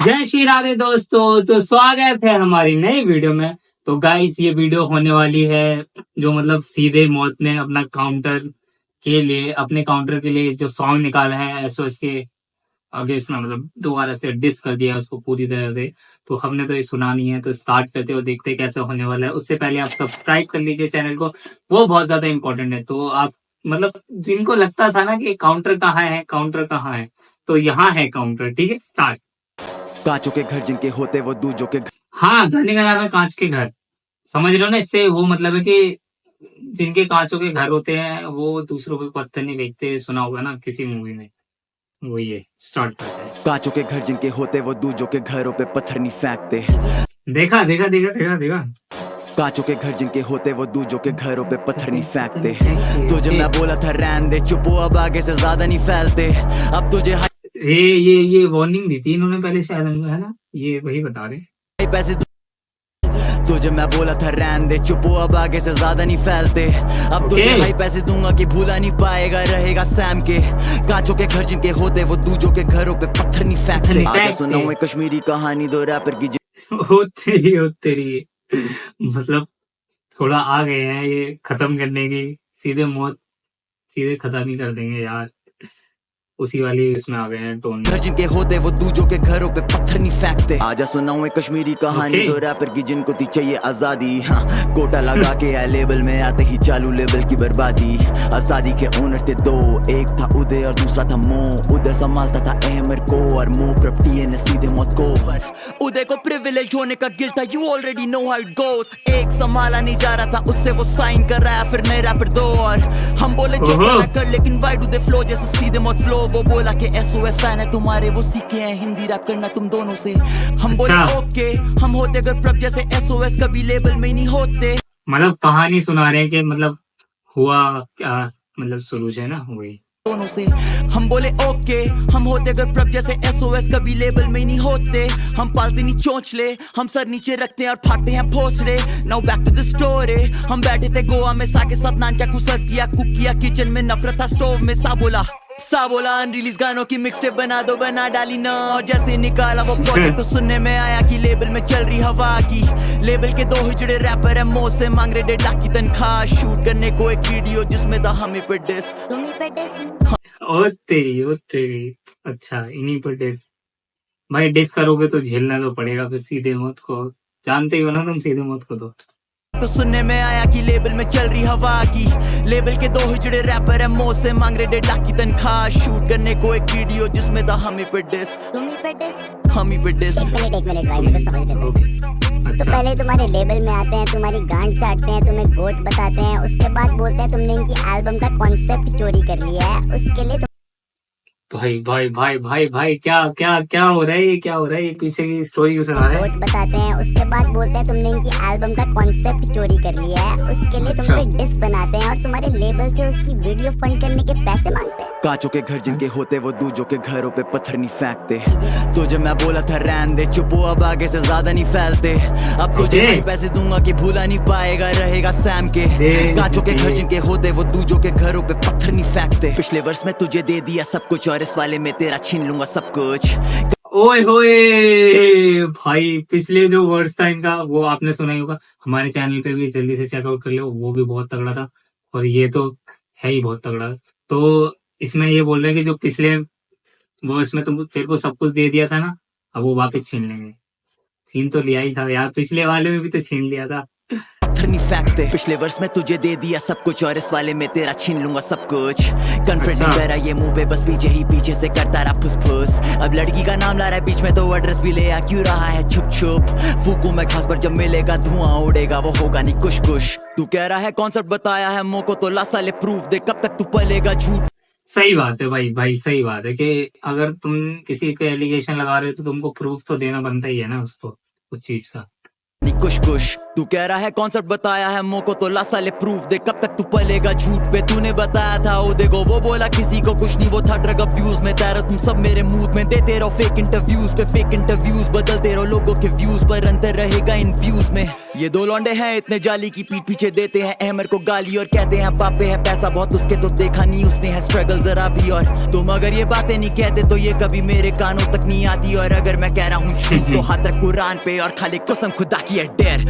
जय श्री राधे दोस्तों। तो स्वागत है हमारी नई वीडियो में। तो गाइस ये वीडियो होने वाली है जो मतलब सीधे मौत ने अपने काउंटर के लिए जो सॉन्ग निकाला है एसओएस के अगेंस्ट में, मतलब दोबारा से डिस कर दिया उसको पूरी तरह से। तो हमने तो ये सुना नहीं है, तो स्टार्ट करते और देखते कैसे होने वाला है। उससे पहले आप सब्सक्राइब कर लीजिए चैनल को, वो बहुत ज्यादा इंपॉर्टेंट है। तो आप मतलब जिनको लगता था ना कि काउंटर कहाँ है, तो यहाँ है काउंटर। ठीक है, स्टार्ट। कांचों के घर जिनके होते वो दूजों के घर। हाँ, गाने का नाम है कांच के घर। समझ रहे हो ना? इससे वो मतलब है कि जिनके कांचों के घर होते हैं वो दूसरों पे पत्थर नहीं फेंकते। सुना होगा ना किसी मूवी में। वही है, स्टार्ट करते हैं। कांचों के घर जिनके होते वो दूजों के घरों पे पत्थर नहीं फेंकते। देखा देखा देखा देखा देखा। कांचों के घर जिनके होते वो दूजों के घरों पे पत्थर नहीं फेंकते। तुझे मैं बोला था रहने दे, चुप हो अब आगे से ज्यादा नहीं फैलते। अब तुझे ये वार्निंग दी थी इन्होंने पहले शायद हमको, है ना? ये वही बता रहे। पैसे तुझे मैं बोला था रहने दे, चुप हो अब आगे से ज्यादा नहीं फैलते। अब तुझे भाई पैसे दूंगा कि भूला नहीं पाएगा, रहेगा सैम के। कांचों के घर जिनके होते वो दूजों के घरों पे पत्थर नहीं फेंकते। आजा सुनाऊं एक कश्मीरी कहानी दो रैपर की। हो तेरी मतलब थोड़ा आ गए हैं ये खत्म करने की। सीधे खत्म ही कर देंगे यार, उसी वाली इसमें आ गए हैं टोन। घर जिनके होते वो दूजों के घरों पे पत्थर नहीं फेंकते। आजा सुनाऊं एक कश्मीरी कहानी दो रैपर की जिनको थी चाहिए आजादी। हाँ, कोटा लगा के आए लेबल में आते ही चालू लेबल की बर्बादी। आजादी के ओनर थे दो, एक था उदय और दूसरा था मो। उदय संभालता था अहमर को और मो प्रॉपर्टी ने सीधे मौत को। उदय को प्रिविलेज होने का गिल्ट था, you already know how it goes. एक संभाला नहीं जा रहा था उससे वो साइन कर रहा है फिर नए रैपर दो। और हम बोले जो करना कर, लेकिन वाई डू दे फ्लो जैसे सीधे मौत फ्लो। वो बोला कि एसओएस फैन है तुम्हारे, वो सीखे हैं हिंदी रैप करना तुम दोनों से। हम बोले ओके, हम होते अगर प्रभ जैसे एसओएस कभी लेबल में नहीं होते। मतलब कहानी सुना रहे हैं कि मतलब हुआ क्या, मतलब शुरू से ना वही दोनों से। हम बोले ओके, हम होते अगर प्रभ जैसे एसओएस कभी लेबल में नहीं होते। हम पालते नहीं चोंचले, हम सर नीचे रखते हैं और फाड़ते हैं Bhosle. Now back to the story. हम बैठे थे गोवा में सा के साथ नानचा को सर्व किया, कुक किया किचन में, नफरत था स्टोव में। सा बोला अनरिलीज गानों की मिक्सटेप बना दो, बना डाली ना। और जैसे निकाला वो प्रोजेक्ट तो सुनने में आया कि लेबल में चल रही हवा की। लेबल के दो हिजड़े रैपर है, मो से मांग रहे 1.5 लाख की तनख्वाह। शूट करने को एक वीडियो जिसमें था हमें पे डिस। ओ तेरी अच्छा, इन्हीं पर डिस। भाई डिस करोगे तो झेलना तो पड़ेगा फिर सीधे मौत को। जानते ही हो ना तुम सीधे मौत को। तो सुनने में आया कि लेबल में चल रही हवा की। लेबल के दो हिजड़े रैपर है, मो से मांग रहे 1.5 लाख की तनख्वाह। शूट करने को एक वीडियो जिसमें था हमी पे डिस। हमी पे डिस। एक मिनट भाई, मेरे को समझ लेते। तो पहले तुम्हारे लेबल में आते हैं, तुम्हारी गांड काटते हैं, तुम्हें गोट बताते हैं, उसके बाद बोलते हैं तुमने इनकी एल्बम का कॉन्सेप्ट चोरी कर लिया है। उसके लिए भाई क्या हो रहा है? क्या हो रहा है? पीछे की स्टोरी क्यों सुना रहे हैं? बताते हैं, उसके बाद बोलते हैं तुमने इनकी एल्बम का कॉन्सेप्ट चोरी कर लिया है। उसके लिए तुम पे डिस बनाते हैं और तुम्हारे लेबल से उसकी वीडियो फंड करने के पैसे मांगते हैं। कांचों के घर जिनके होते वो दूजों के घरों पे पत्थर नहीं फेंकते। तुझे मैं बोला था रहने दे, चुप हो अब आगे से ज्यादा नहीं फैलते। अब तुझे पैसे दूंगा कि भूला नहीं पाएगा, रहेगा सैम के। कांचों के घर जिनके होते वो दूजों के घरों पे पत्थर नहीं फेंकते। पिछले वर्ष में तुझे दे दिया सब कुछ और इस वाले में तेरा छीन लूंगा सब कुछ। ओए होए भाई, पिछले जो वर्ड्स था इनका वो आपने सुना ही होगा। हमारे चैनल पे भी जल्दी से चेकआउट कर लो, वो भी बहुत तगड़ा था। और ये तो है ही बहुत तगड़ा। तो इसमें ये बोल रहे हैं कि जो पिछले वर्ड्स में तुम तेरे को सब कुछ दे दिया था ना, अब वो वापस छीन लेंगे। छीन तो लिया ही था यार, पिछले वाले में भी तो छीन लिया था। पत्थर नहीं फेंकते। पिछले वर्ष में तुझे दे दिया सब कुछ और इस वाले में तेरा छीन लूंगा सब कुछ। कन्फ्रेंट तेरा ये मुंह पे बस पीछे से करता रहा फुसफुस। अब लड़की का नाम ला रहा है बीच में तो एड्रेस भी ले आ क्यों रहा है छुप छुप। फूकू में खास पर जब मिलेगा धुआं उड़ेगा, वो होगा नहीं कुछ कुछ। तू कह रहा है कॉन्सेप्ट बताया है मोको, तो ला साले प्रूफ दे, कब तक तू पलेगा झूठ। सही बात है भाई सही बात है कि अगर तुम किसी पे एलिगेशन लगा रहे हो तो तुमको प्रूफ तो देना बनता ही है ना उसको, उस चीज का। नहीं कुछ तू कह रहा है कॉन्सेप्ट बताया है मोको तो ला साले प्रूफ दे, कब तक तू पलेगा झूठ पे। तूने बताया था ओ देखो वो बोला किसी को कुछ नहीं, वो था ड्रग अब्यूज में। तेरा तुम सब मेरे मूड में देते रहो फेक इंटरव्यूज पे फेक इंटरव्यूज, बदलते रहो लोगों के व्यूज पर अंतर रहेगा इन व्यूज में। ये दो लौंडे हैं इतने जाली की पीठ पीछे देते हैं अहमर को गाली और कहते हैं बापे है पैसा बहुत उसके, तो देखा नहीं उसने है स्ट्रगल जरा भी। और तुम अगर ये बातें नहीं कहते तो ये कभी मेरे कानों तक नहीं आती। और अगर मैं कह रहा हूँ झूठ तो हाथ रख कुरान पे और खाली कसम खुदा की है डेर।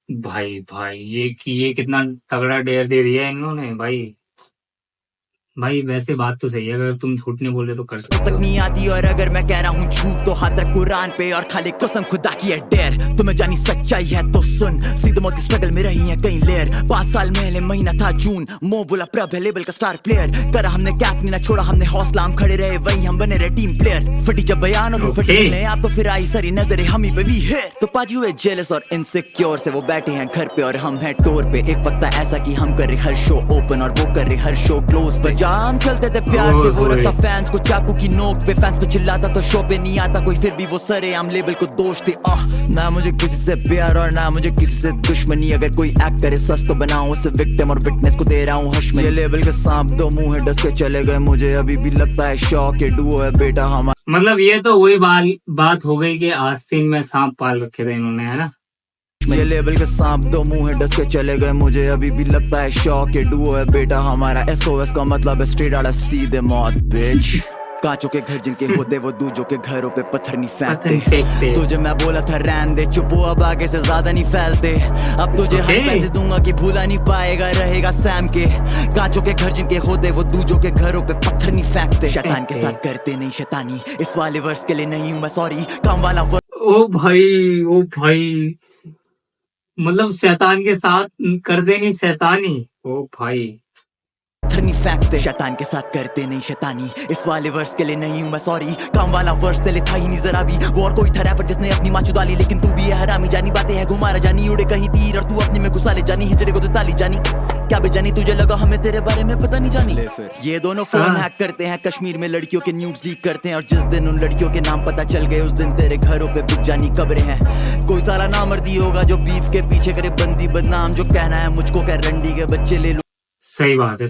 भाई ये कितना तगड़ा डेयर दे दिया है इन्होंने भाई। भाई वैसे बात तो सही है, अगर तुम झूठ नहीं बोल रहे तो कर सकते तक हो। नहीं आती। और अगर मैं कह रहा हूँ झूठ तो हाथ रख कुरान पे और खाली कसम खुदा की है डेर। तुम्हें जानी सच्चाई है तो सुन, सीधे मौत की स्ट्रगल में रही है कई लेयर। 5 साल पहले महीना था जून, मो बोला प्रभ है लेवल का स्टार प्लेयर। करा हमने कैप नहीं ना छोड़ा हमने हौसला, हम खड़े रहे वहीं हम बने रहे टीम प्लेयर। फटी जब बयान और फटी नहीं आप तो फिर आई सारी नजरें हम ही पे भी है। तो पाजी हुए जेलस और इनसिक्योर से वो बैठे हैं घर पे और हम हैं टूर पे। एक वक्त था ऐसा कि हम कर रहे हर शो ओपन और वो कर रहे हर शो क्लोज पे। जाम चलते थे प्यार से, वो रखता फैंस को चाकू की नोक पे। फैंस पे चिल्लाता तो शो पे नहीं आता कोई, फिर भी वो सरे हम लेबल को दोष थे। ना मुझे किसी से प्यार और ना मुझे किसी से दुश्मनी। अगर कोई एक्ट करे सच तो बनाऊं उसे विक्टिम और विटनेस को दे रहा हूँ हश में। ये लेबल के सांप दो मुंह है डस के चले गए, मुझे अभी भी लगता है शौक के डुओ है बेटा हमारा। मतलब ये तो वही बात हो गई कि आस्तीन में सांप पाल रखे थे इन्होंने, है ना। ये लेबल के सांप दो मुंह है डस के चले गए, मुझे अभी भी लगता है शौक के डुओ है बेटा हमारा। SOS का मतलब है स्ट्रेट आउट सीधे मौत बिच। कांचों के घर जिनके होते वो दूजों के घरों पे पत्थर नहीं फेंकते। तुझे मैं बोला था रहने दे चुपो अब आगे से ज्यादा नहीं फैलते। अब तुझे हर पैसे दूंगा कि भूला नहीं पाएगा रहेगा सैम के। कांचों के घर जिनके होते वो दूजों के घरों पे पत्थर नहीं फेंकते। शैतान के साथ करते नहीं शैतानी, इस वाले वर्ष के लिए नहीं हूँ मैं सॉरी, काम वाला ओ भाई मतलब शैतान के साथ कर देनी शैतानी। ओ भाई पत्थर नहीं फेंकते। शैतान के साथ करते नहीं शैतानी, इस वाले वर्ष के लिए नहीं हूँ मैं सॉरी, काम वाला वर्ष तेरे था ही नहीं जरा भी। वो और कोई था रैपर जिसने अपनी माँ चुदा ली, लेकिन तू भी है हरामी जानी। बातें है घुमारा जानी, उड़े कहीं तीर और तू अपने में घुसा ले जानी। हिजड़े को तो ताली जानी क्या बेजानी, तुझे लगा हमें तेरे बारे में पता नहीं जानी। ये दोनों फोन हैक करते हैं, कश्मीर में लड़कियों के न्यूड्स लीक करते हैं। और जिस दिन उन लड़कियों के नाम पता चल गए उस दिन तेरे घरों पे बिक जानी कब्रें हैं। कोई साला नामर्दी होगा जो बीफ के पीछे करे बंदी बदनाम, जो कहना है मुझको कह रंडी के बच्चे ले लो। सही बात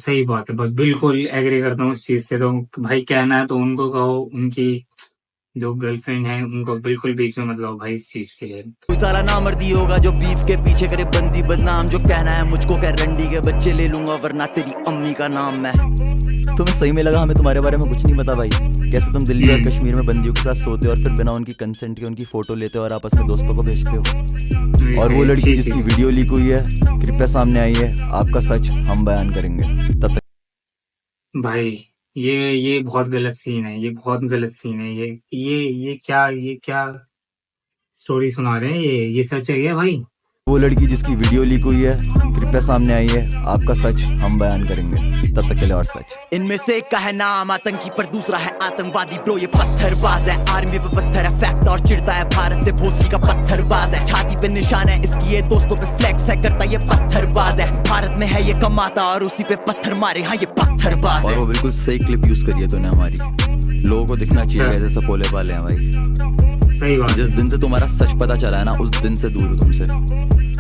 है बस बिल्कुल एग्री करता हूँ इस चीज से। तो भाई कहना है तो उनको कहो, उनकी जो गर्लफ्रेंड है उनको बिल्कुल बीच में मतलब भाई इस चीज के लिए। कोई साला नामर्दी होगा जो बीफ के पीछे करे बंदी बदनाम, जो कहना है मुझको कह रंडी के बच्चे ले लूंगा वरना तेरी अम्मी का नाम मैं। तुम्हें सही में लगा हमें तुम्हारे बारे में कुछ नहीं पता भाई? कैसे तुम दिल्ली और कश्मीर में बंदियों के साथ सोते हो और फिर बिना उनकी कंसेंट के उनकी फोटो लेते हो और आपस में दोस्तों को भेजते हो। और वो लड़की जिसकी वीडियो लीक हुई है कृपया सामने आई है, आपका सच हम बयान करेंगे। तब तक भाई ये बहुत गलत सीन है, ये बहुत गलत सीन है। ये क्या स्टोरी सुना रहे हैं? ये सच है क्या भाई? वो लड़की जिसकी वीडियो लीक हुई है कृपया सामने आई है, आपका सच हम बयान करेंगे। तब तक के लिए और सच। इनमें से एक का है नाम आतंकी पर दूसरा है आतंकवादी ब्रो, ये पत्थरबाज है। आर्मी पे पत्थर है फेंकता और चिढ़ता है भारत से, भोसली का पत्थरबाज है। छाती पे निशान है इसकी, ये दोस्तों पे फ्लेक्स है करता, ये पत्थरबाज है। भारत में है ये कमाता और उसी पे पत्थर मारे, हाँ ये पत्थरबाज है। और वो बिल्कुल सही क्लिप यूज करी है तूने हमारी, लोगों को दिखना चाहिए कैसे सपोले वाले हैं भाई। सही बात। जिस दिन से तुम्हारा सच पता चला है ना उस दिन से दूर हूँ तुमसे,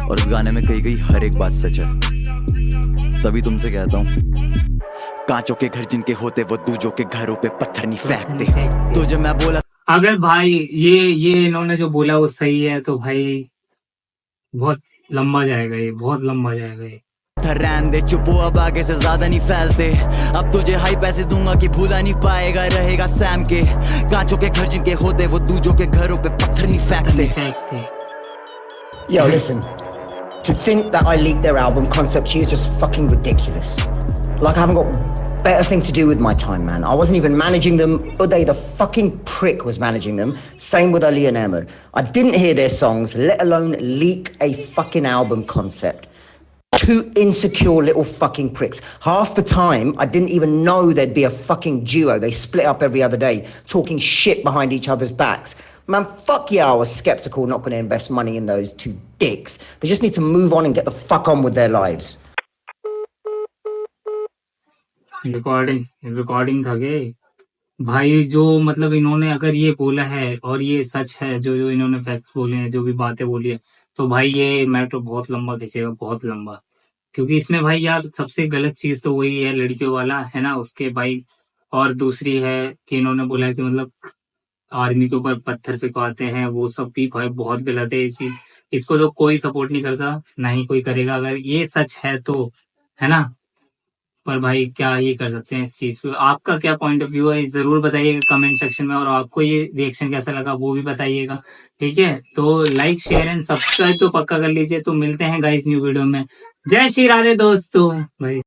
और इस गाने में कही गई हर एक बात सच है। तभी तुमसे कहता हूँ कांचों के घर जिनके होते वो दूजों के घरों पे पत्थर नहीं फेंकते। तुझे मैं बोला अगर भाई ये इन्होंने जो बोला वो सही है तो भाई बहुत लंबा जाएगा, ये बहुत लंबा जाएगा ये। रहने दे चुपो अब आगे से ज्यादा नहीं फैलते। अब तुझे हाई पैसे दूंगा कि भूला नहीं पाएगा रहेगा सैम के। कांचों के घर जिनके होते वो दूजों के घरों पे पत्थर नहीं फेंकते। Yo, listen. To think that I leaked their album concept to you is just fucking ridiculous. Like I haven't got better things to do with my time, man. I wasn't even managing them. Uday, the fucking prick, was managing them. Same with Ali and Ahmed. I didn't hear their songs, let alone leak a fucking album concept. Two insecure little fucking pricks. Half the time, I didn't even know there'd be a fucking duo. They split up every other day, talking shit behind each other's backs. Man, fuck yeah, I was skeptical, not going to invest money in those two dicks. They just need to move on and get the fuck on with their lives. Recording था के भाई, जो मतलब इन्होंने अगर ये बोला है और ये सच है, जो इन्होंने फैक्ट्स बोले हैं, जो भी बातें बोली है, तो भाई ये मैटर बहुत लंबा खींचेगा, बहुत लंबा। क्योंकि इसमें भाई यार सबसे गलत चीज तो वही है, लड़कियों वाला है ना उसके भाई। और दूसरी है कि इन्होंने बोला कि मतलब आर्मी के ऊपर पत्थर फेंकवाते हैं, वो सब भी भाई बहुत गलत है ये चीज। इसको तो कोई सपोर्ट नहीं करता, ना ही कोई करेगा अगर ये सच है तो, है ना। पर भाई क्या ही कर सकते हैं इस चीज पे। आपका क्या पॉइंट ऑफ व्यू है जरूर बताइएगा कमेंट सेक्शन में, और आपको ये रिएक्शन कैसा लगा वो भी बताइएगा। ठीक है, तो लाइक शेयर एंड सब्सक्राइब तो पक्का कर लीजिए। तो मिलते हैं गाइस न्यू वीडियो में। जय श्री राधे दोस्तों भाई।